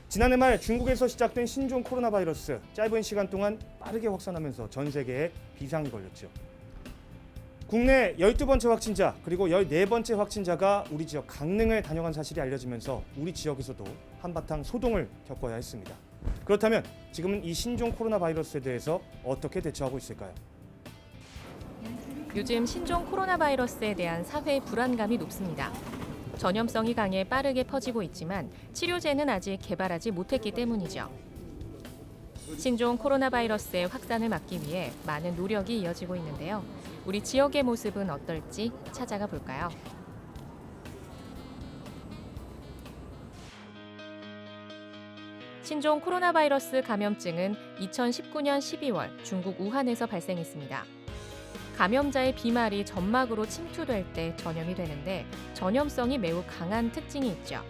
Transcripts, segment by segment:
지난해 말 중국에서 시작된 신종 코로나 바이러스, 짧은 시간 동안 빠르게 확산하면서 전 세계에 비상이 걸렸죠. 국내 12번째 확진자 그리고 14번째 확진자가 우리 지역 강릉을 다녀간 사실이 알려지면서 우리 지역에서도 한바탕 소동을 겪어야 했습니다. 그렇다면 지금은 이 신종 코로나 바이러스에 대해서 어떻게 대처하고 있을까요? 요즘 신종 코로나 바이러스에 대한 사회 불안감이 높습니다. 전염성이 강해 빠르게 퍼지고 있지만 치료제는 아직 개발하지 못했기 때문이죠. 신종 코로나 바이러스의 확산을 막기 위해 많은 노력이 이어지고 있는데요. 우리 지역의 모습은 어떨지 찾아가 볼까요? 신종 코로나 바이러스 감염증은 2019년 12월 중국 우한에서 발생했습니다. 감염자의 비말이 점막으로 침투될 때 전염이 되는데 전염성이 매우 강한 특징이 있죠.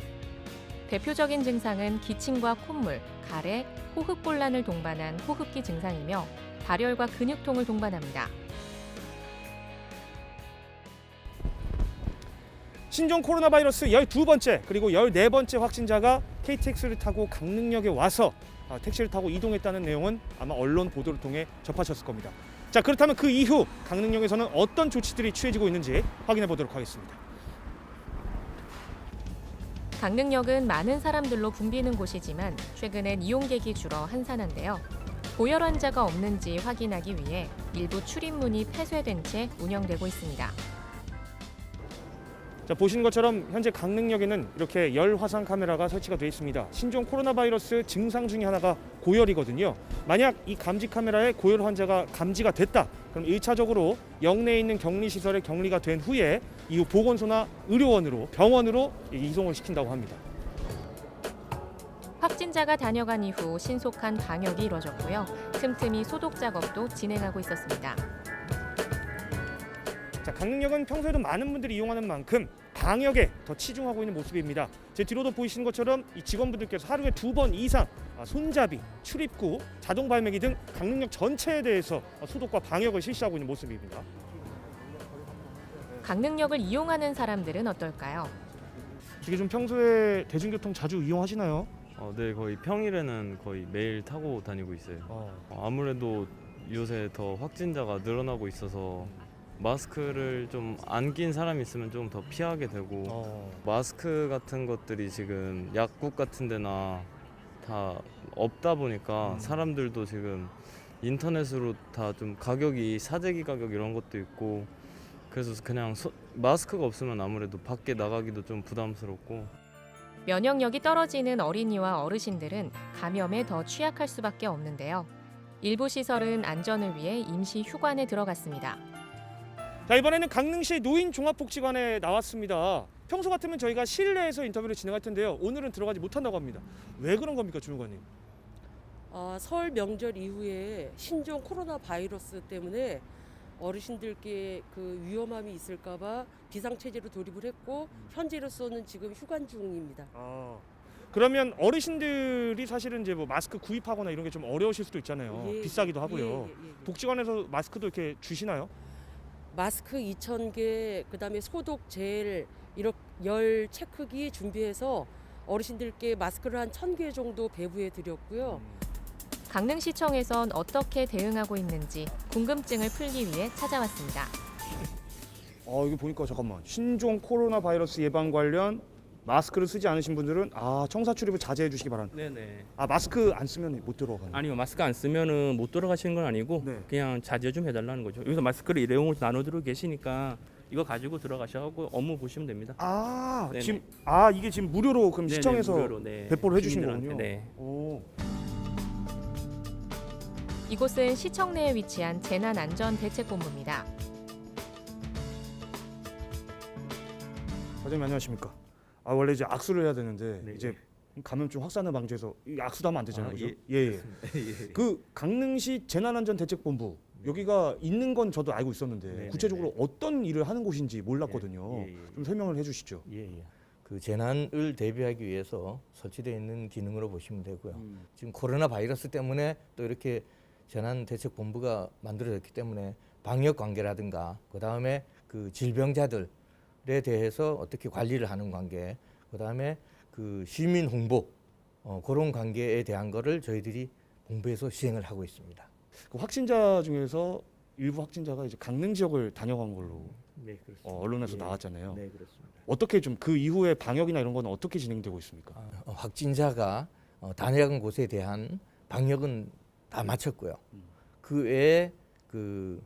대표적인 증상은 기침과 콧물, 가래, 호흡곤란을 동반한 호흡기 증상이며 발열과 근육통을 동반합니다. 신종 코로나 바이러스 12번째 그리고 14번째 확진자가 KTX를 타고 강릉역에 와서 택시를 타고 이동했다는 내용은 아마 언론 보도를 통해 접하셨을 겁니다. 자, 그렇다면 그 이후 강릉역에서는 어떤 조치들이 취해지고 있는지 확인해 보도록 하겠습니다. 강릉역은 많은 사람들로 붐비는 곳이지만 최근엔 이용객이 줄어 한산한데요. 고열 환자가 없는지 확인하기 위해 일부 출입문이 폐쇄된 채 운영되고 있습니다. 자, 보시는 것처럼 현재 강릉역에는 이렇게 열 화상 카메라가 설치가 되어 있습니다. 신종 코로나 바이러스 증상 중에 하나가 고열이거든요. 만약 이 감지 카메라에 고열 환자가 감지가 됐다. 그럼 1차적으로 역내에 있는 격리시설에 격리가 된 후에 이후 보건소나 의료원으로 병원으로 이송을 시킨다고 합니다. 확진자가 다녀간 이후 신속한 방역이 이뤄졌고요. 틈틈이 소독 작업도 진행하고 있었습니다. 자, 강릉역은 평소에도 많은 분들이 이용하는 만큼 방역에 더 치중하고 있는 모습입니다. 제 뒤로도 보이시는 것처럼 이 직원분들께서 하루에 2번 이상 손잡이, 출입구, 자동 발매기 등 강릉역 전체에 대해서 소독과 방역을 실시하고 있는 모습입니다. 강릉역을 이용하는 사람들은 어떨까요? 이게 좀 평소에 대중교통 자주 이용하시나요? 네, 거의 평일에는 거의 매일 타고 다니고 있어요. 아무래도 요새 더 확진자가 늘어나고 있어서 마스크를 좀 안 낀 사람이 있으면 좀 더 피하게 되고 마스크 같은 것들이 지금 약국 같은 데나 다 없다 보니까 사람들도 지금 인터넷으로 다 좀 가격이 사재기 가격 이런 것도 있고 그래서 그냥 마스크가 없으면 아무래도 밖에 나가기도 좀 부담스럽고 면역력이 떨어지는 어린이와 어르신들은 감염에 더 취약할 수밖에 없는데요. 일부 시설은 안전을 위해 임시 휴관에 들어갔습니다. 자, 이번에는 강릉시 노인종합복지관에 나왔습니다. 평소 같으면 저희가 실내에서 인터뷰를 진행할 텐데요. 오늘은 들어가지 못한다고 합니다. 왜 그런 겁니까, 주무관님? 설 명절 이후에 신종 코로나 바이러스 때문에 어르신들께 그 위험함이 있을까봐 비상체제로 돌입을 했고 현재로서는 지금 휴관 중입니다. 그러면 어르신들이 사실은 이제 뭐 마스크 구입하거나 이런 게 좀 어려우실 수도 있잖아요. 비싸기도 하고요. 복지관에서 마스크도 이렇게 주시나요? 마스크 2,000개, 그다음에 소독 젤, 이렇게 열 체크기 준비해서 어르신들께 마스크를 한 1,000개 정도 배부해 드렸고요. 강릉시청에선 어떻게 대응하고 있는지 궁금증을 풀기 위해 찾아왔습니다. 이거 보니까 잠깐만. 신종 코로나 바이러스 예방 관련 마스크를 쓰지 않으신 분들은 청사 출입을 자제해 주시기 바랍니다. 네네. 마스크 안 쓰면 못 들어가나요? 아니요, 마스크 안 쓰면은 못 들어가시는 건 아니고 네. 그냥 자제 좀 해달라는 거죠. 여기서 마스크를 일회용으로 나눠들고 계시니까 이거 가지고 들어가셔서 업무 보시면 됩니다. 네네. 지금 이게 지금 무료로 그럼 네네, 시청에서 무료로, 네. 배포를 해주시는 주민들한테, 거군요. 네. 오. 이곳은 시청 내에 위치한 재난안전대책본부입니다. 과장님 안녕하십니까? 원래 이제 악수를 해야 되는데 네. 이제 감염증 확산을 방지해서 이 악수도 하면 안 되잖아요. 그죠? 예. 예. 그 강릉시 재난안전대책본부 여기가 있는 건 저도 알고 있었는데 네, 구체적으로 어떤 일을 하는 곳인지 몰랐거든요. 예. 좀 설명을 해주시죠. 예. 그 재난을 대비하기 위해서 설치되어 있는 기능으로 보시면 되고요. 지금 코로나 바이러스 때문에 또 이렇게 재난대책본부가 만들어졌기 때문에 방역 관계라든가 그다음에 그 질병자들에 대해서 어떻게 관리를 하는 관계, 그다음에 그 시민 홍보 그런 관계에 대한 거를 저희들이 본부에서 시행을 하고 있습니다. 그 확진자 중에서 일부 확진자가 이제 강릉 지역을 다녀간 걸로 네, 그렇습니다. 언론에서 나왔잖아요. 네, 그렇습니다. 어떻게 좀 그 이후에 방역이나 이런 건 어떻게 진행되고 있습니까? 확진자가 다녀간 곳에 대한 방역은 다 마쳤고요. 그 외에 그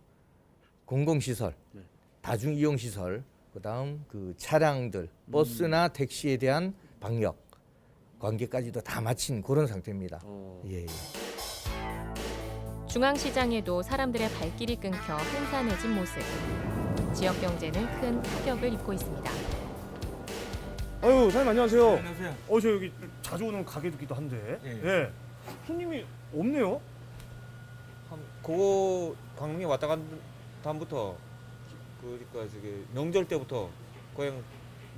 공공시설, 네. 다중이용시설, 그다음 그 차량들, 버스나 택시에 대한 방역 관계까지도 다 마친 그런 상태입니다. 예, 예. 중앙시장에도 사람들의 발길이 끊겨 한산해진 모습. 지역 경제는 큰 타격을 입고 있습니다. 아유, 사장님 안녕하세요. 안녕하세요. 저 여기 자주 오는 가게이기도 한데, 예. 예. 손님이 없네요. 그거 강릉에 왔다 간 다음부터 그러니까 저기 명절 때부터 그냥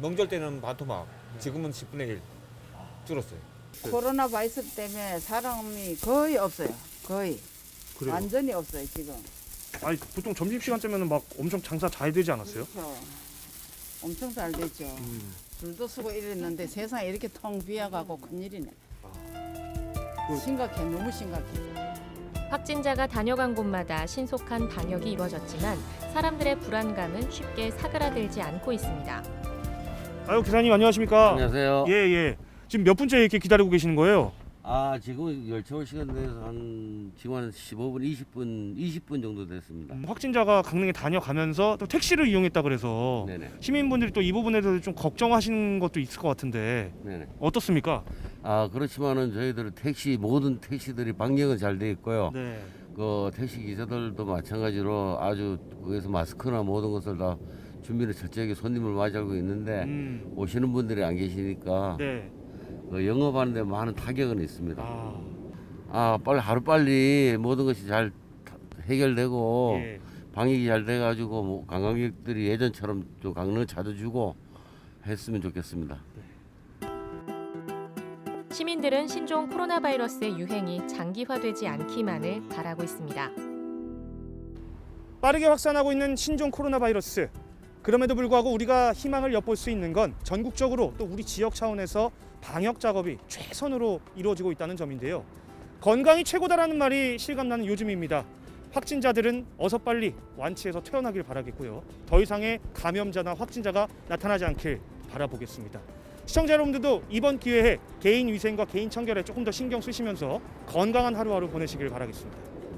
명절 때는 반토막, 지금은 10분의 1 줄었어요. 코로나 바이러스 때문에 사람이 거의 없어요. 거의. 그래요? 완전히 없어요, 지금. 아니 보통 점심 시간 때면은 막 엄청 장사 잘 되지 않았어요? 그렇죠. 엄청 잘 됐죠. 줄도 서고 이랬는데 세상에 이렇게 텅 비어가고 큰일이네. 심각해, 너무 심각해. 확진자가 다녀간 곳마다 신속한 방역이 이루어졌지만 사람들의 불안감은 쉽게 사그라들지 않고 있습니다. 아유, 기사님 안녕하십니까? 안녕하세요. 예, 예. 지금 몇 분째 이렇게 기다리고 계시는 거예요? 지금 열차올 시간 내에서 지금 한 15분, 20분 정도 됐습니다. 확진자가 강릉에 다녀가면서 또 택시를 이용했다 그래서 네네. 시민분들이 또 이 부분에 대해서 좀 걱정하시는 것도 있을 것 같은데 네네. 어떻습니까? 그렇지만은 저희들 모든 택시들이 방역은 잘 돼 있고요. 네. 그 택시 기사들도 마찬가지로 아주 거기서 마스크나 모든 것을 다 준비를 철저하게 손님을 맞이하고 있는데 오시는 분들이 안 계시니까 네. 그 영업하는데 많은 타격은 있습니다. 아, 하루빨리 모든 것이 잘 해결되고 예. 방역이 잘 돼가지고 뭐 관광객들이 예전처럼 좀 강릉 찾아주고 했으면 좋겠습니다. 시민들은 신종 코로나 바이러스의 유행이 장기화되지 않기만을 바라고 있습니다. 빠르게 확산하고 있는 신종 코로나 바이러스. 그럼에도 불구하고 우리가 희망을 엿볼 수 있는 건 전국적으로 또 우리 지역 차원에서 방역 작업이 최선으로 이루어지고 있다는 점인데요. 건강이 최고다라는 말이 실감나는 요즘입니다. 확진자들은 어서 빨리 완치해서 퇴원하길 바라겠고요. 더 이상의 감염자나 확진자가 나타나지 않길 바라보겠습니다. 시청자 여러분들도 이번 기회에 개인 위생과 개인 청결에 조금 더 신경 쓰시면서 건강한 하루하루 보내시길 바라겠습니다.